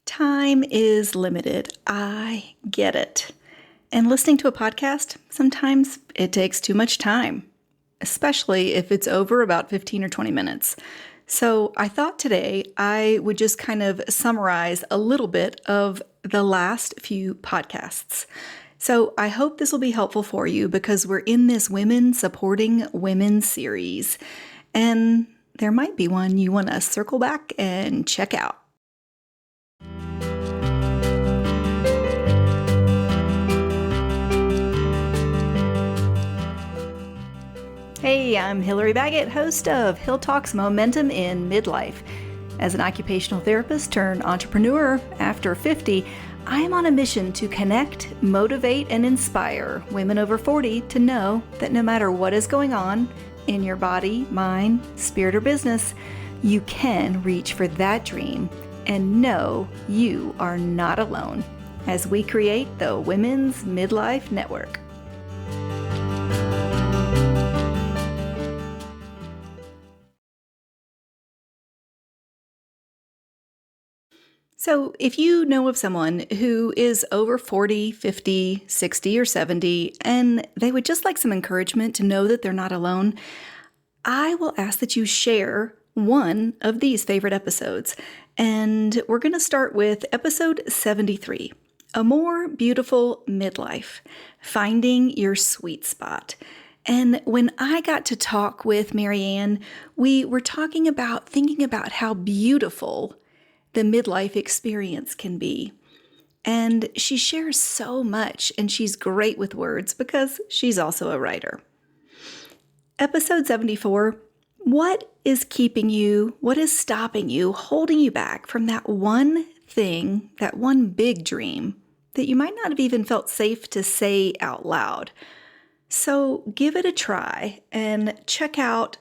Time is limited. I get it. And listening to a podcast, sometimes it takes too much time, especially if it's over about 15 or 20 minutes. So I thought today I would just kind of summarize a little bit of the last few podcasts. So I hope this will be helpful for you because we're in this Women Supporting Women series, and there might be one you want to circle back and check out. Hey, I'm Hillary Baggett, host of HillTalks Momentum in Midlife. As an occupational therapist turned entrepreneur after 50, I am on a mission to connect, motivate, and inspire women over 40 to know that no matter what is going on in your body, mind, spirit, or business, you can reach for that dream and know you are not alone as we create the Women's Midlife Network. So if you know of someone who is over 40, 50, 60, or 70, and they would just like some encouragement to know that they're not alone, I will ask that you share one of these favorite episodes. And we're going to start with episode 73, A More Beautiful Midlife, Finding Your Sweet Spot. And when I got to talk with Marianne, we were thinking about how beautiful the midlife experience can be. And she shares so much, and she's great with words because she's also a writer. Episode 74, what is stopping you, holding you back from that one thing, that one big dream that you might not have even felt safe to say out loud? So give it a try and check out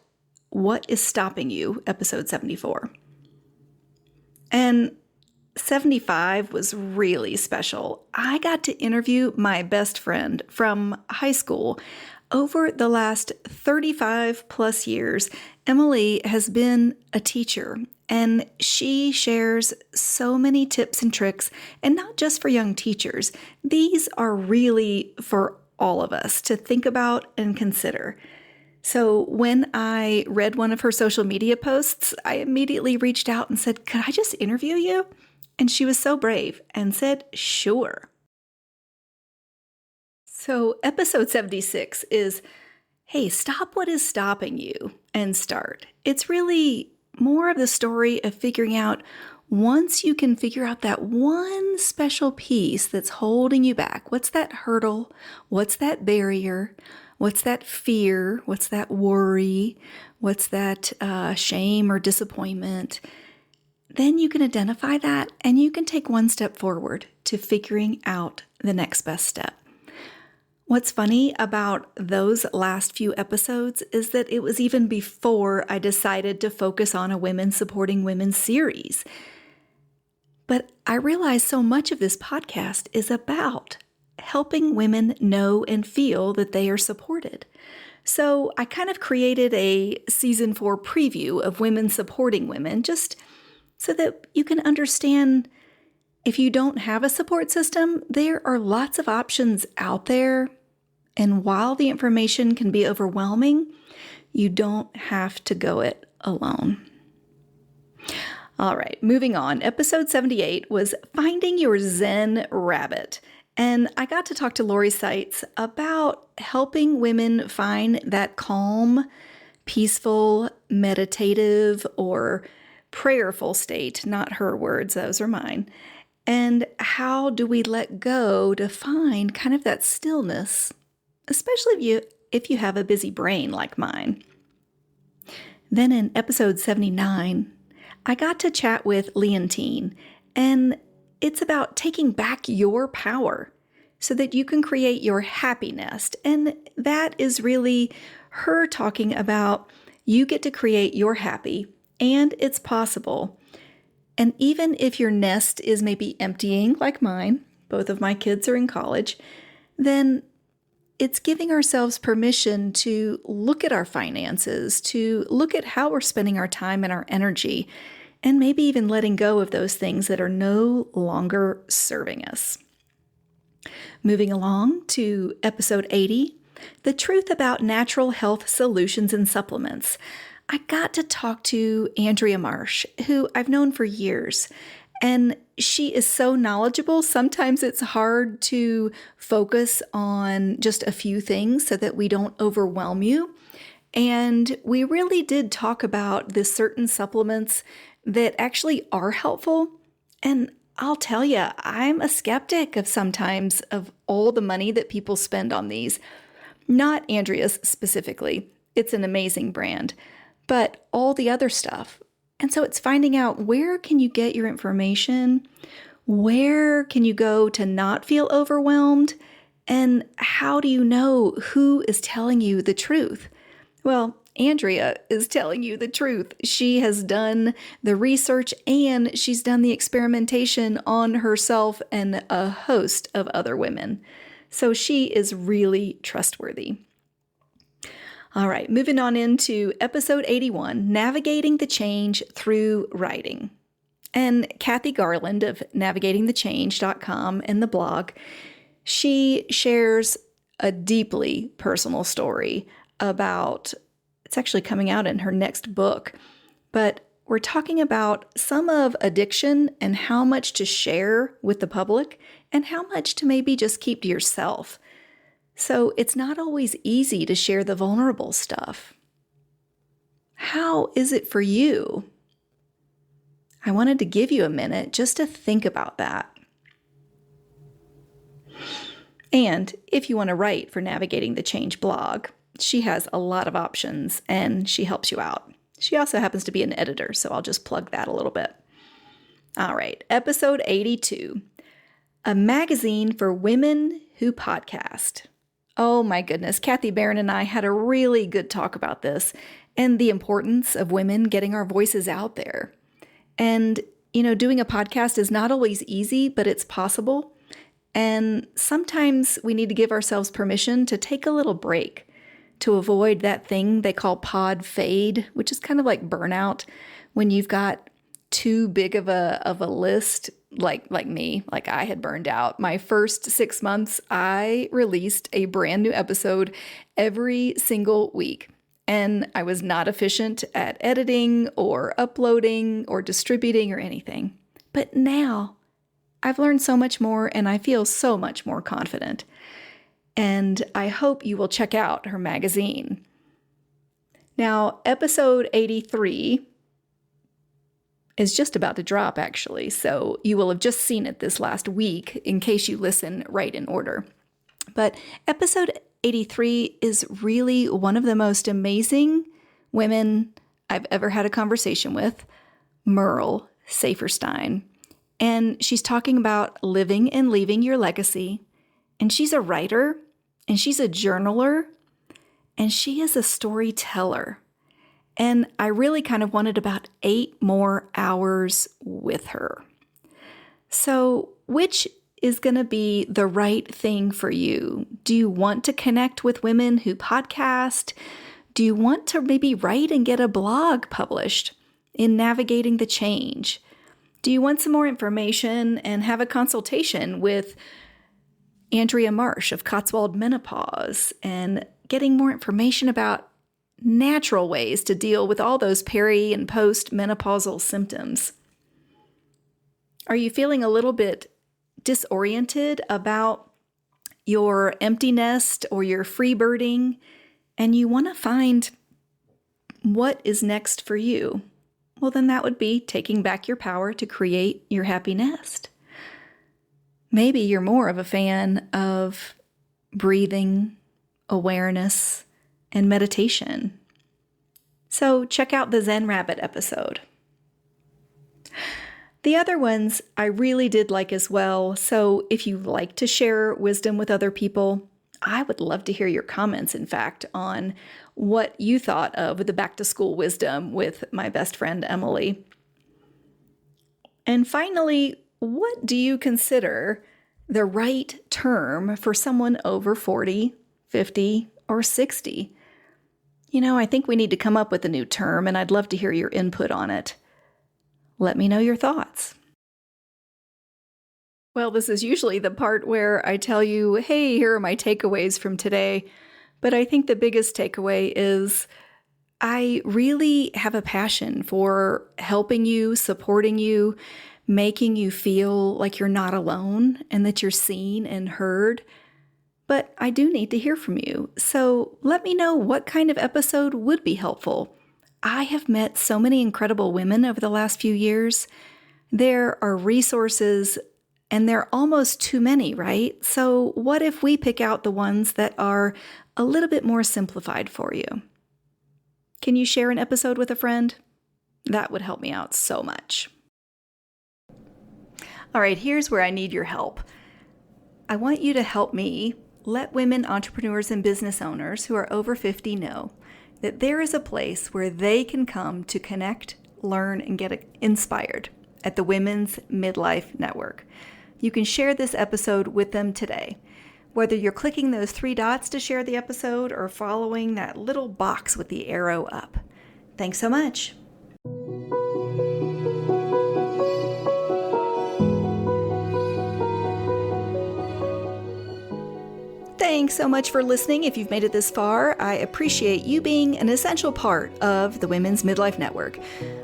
What is Stopping You, episode 74. And 75 was really special. I got to interview my best friend from high school. Over the last 35 plus years, Emily has been a teacher, and she shares so many tips and tricks, and not just for young teachers. These are really for all of us to think about and consider. So when I read one of her social media posts, I immediately reached out and said, "Could I just interview you?" And she was so brave and said, "Sure." So episode 76 is, hey, stop what is stopping you and start. It's really more of the story of figuring out, once you can figure out that one special piece that's holding you back, what's that hurdle? What's that barrier? What's that fear? What's that worry? What's that shame or disappointment? Then you can identify that and you can take one step forward to figuring out the next best step. What's funny about those last few episodes is that it was even before I decided to focus on a Women Supporting Women series. But I realized so much of this podcast is about helping women know and feel that they are supported. So I kind of created a season 4 preview of Women Supporting Women, just so that you can understand, if you don't have a support system, there are lots of options out there. And while the information can be overwhelming, you don't have to go it alone. All right, moving on. Episode 78 was Finding Your Zen Rabbit. And I got to talk to Lori Seitz about helping women find that calm, peaceful, meditative, or prayerful state, not her words, those are mine. And how do we let go to find kind of that stillness, especially if you have a busy brain like mine. Then in episode 79, I got to chat with Leontine, and it's about taking back your power so that you can create your happy nest. And that is really her talking about you get to create your happy, and it's possible. And even if your nest is maybe emptying like mine, both of my kids are in college, then it's giving ourselves permission to look at our finances, to look at how we're spending our time and our energy, and maybe even letting go of those things that are no longer serving us. Moving along to episode 80, the truth about natural health solutions and supplements. I got to talk to Andrea Marsh, who I've known for years, and she is so knowledgeable. Sometimes it's hard to focus on just a few things so that we don't overwhelm you. And we really did talk about the certain supplements that actually are helpful. And I'll tell you, I'm a skeptic of sometimes of all the money that people spend on these. Not Andrea's specifically. It's an amazing brand, but all the other stuff. And so it's finding out, where can you get your information? Where can you go to not feel overwhelmed? And how do you know who is telling you the truth? Well, Andrea is telling you the truth. She has done the research and she's done the experimentation on herself and a host of other women. So she is really trustworthy. All right, moving on into episode 81, Navigating the Change Through Writing. And Kathy Garland of navigatingthechange.com and the blog, she shares a deeply personal story about, it's actually coming out in her next book, but we're talking about some of addiction and how much to share with the public and how much to maybe just keep to yourself. So it's not always easy to share the vulnerable stuff. How is it for you? I wanted to give you a minute just to think about that. And if you want to write for Navigating the Change blog, she has a lot of options and she helps you out. She also happens to be an editor, so I'll just plug that a little bit. All right, episode 82, a magazine for women who podcast. Oh my goodness, Kathy Barron and I had a really good talk about this and the importance of women getting our voices out there. And, doing a podcast is not always easy, but it's possible. And sometimes we need to give ourselves permission to take a little break to avoid that thing they call pod fade, which is kind of like burnout when you've got too big of a list, like me, like I had burned out. My first 6 months, I released a brand new episode every single week. And I was not efficient at editing or uploading or distributing or anything. But now I've learned so much more and I feel so much more confident. And I hope you will check out her magazine. Now, episode 83 is just about to drop, actually, so you will have just seen it this last week in case you listen right in order. But episode 83 is really one of the most amazing women I've ever had a conversation with, Merle Saferstein. And she's talking about living and leaving your legacy. And she's a writer, and she's a journaler, and she is a storyteller. And I really kind of wanted about 8 more hours with her. So which is going to be the right thing for you? Do you want to connect with women who podcast? Do you want to maybe write and get a blog published in Navigating the Change? Do you want some more information and have a consultation with Andrea Marsh of Cotswold Menopause and getting more information about natural ways to deal with all those peri and post-menopausal symptoms? Are you feeling a little bit disoriented about your empty nest or your free birding, and you want to find what is next for you? Well, then that would be taking back your power to create your happy nest. Maybe you're more of a fan of breathing, awareness, and meditation. So check out the Zen Rabbit episode. The other ones I really did like as well, so if you like to share wisdom with other people, I would love to hear your comments, in fact, on what you thought of the back to school wisdom with my best friend Emily. And finally, what do you consider the right term for someone over 40, 50, or 60? I think we need to come up with a new term, and I'd love to hear your input on it. Let me know your thoughts. Well, this is usually the part where I tell you, hey, here are my takeaways from today. But I think the biggest takeaway is I really have a passion for helping you, supporting you, making you feel like you're not alone and that you're seen and heard. But I do need to hear from you. So let me know what kind of episode would be helpful. I have met so many incredible women over the last few years. There are resources, and they're almost too many, right? So what if we pick out the ones that are a little bit more simplified for you? Can you share an episode with a friend? That would help me out so much. All right, here's where I need your help. I want you to help me let women entrepreneurs and business owners who are over 50 know that there is a place where they can come to connect, learn, and get inspired at the Women's Midlife Network. You can share this episode with them today. Whether you're clicking those 3 dots to share the episode or following that little box with the arrow up. Thanks so much. Thanks so much for listening. If you've made it this far, I appreciate you being an essential part of the Women's Midlife Network.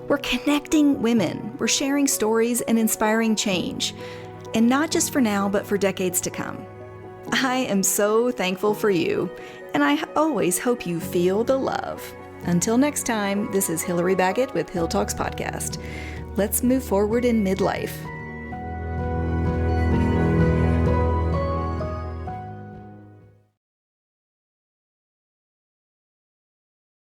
We're connecting women. We're sharing stories and inspiring change. And not just for now, but for decades to come. I am so thankful for you, and I always hope you feel the love. Until next time, this is Hillary Baggett with HillTalks Podcast. Let's move forward in midlife.